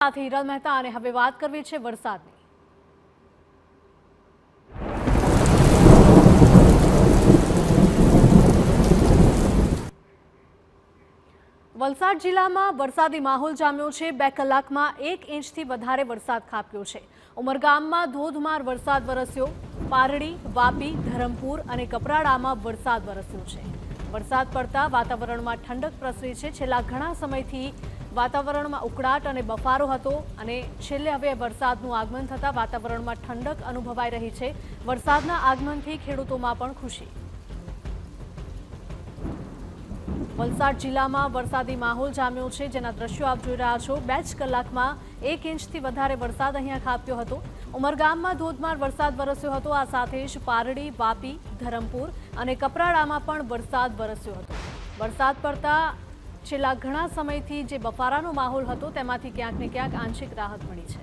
સાથે હિરલ મહેતા અને હવે વાત કરવી છે વરસાદની। વલસાડ જિલ્લામાં વરસાદી માહોલ જામ્યો છે। 2 કલાકમાં 1 ઇંચથી વધારે વરસાદ ખાબક્યો છે। ઉમરગામમાં ધોધમાર વરસાદ વરસ્યો। પારડી, વાપી, ધરમપુર અને કપરાડામાં વરસાદ વરસ્યો છે। વરસાદ પડતા વાતાવરણમાં ઠંડક પ્રસરી છે। છેલ્લા ઘણા સમયથી વાતાવરણમાં ઉકળાટ અને બફારો હતો અને છેલ્લે હવે વરસાદનું આગમન થતા વાતાવરણમાં ઠંડક અનુભવાઈ રહી છે। વરસાદના આગમનથી ખેડૂતોમાં પણ ખુશી। વલસાડ જિલ્લામાં વરસાદી માહોલ જામ્યો છે, જેના દ્રશ્યો આપ જોઈ રહ્યા છો। 2 કલાકમાં 1 ઇંચથી વધારે વરસાદ અહીંયા ખાબક્યો હતો। ઉમરગામમાં ધોધમાર વરસાદ વરસ્યો હતો। આ સાથે જ પારડી, વાપી, ધરમપુર અને કપરાડામાં પણ વરસાદ વરસ્યો હતો। વરસાદ પડતા છેલ્લા ઘણા સમયથી જે બફારાનો માહોલ હતો તેમાંથી ક્યાંક ને ક્યાંક આંશિક રાહત મળી છે।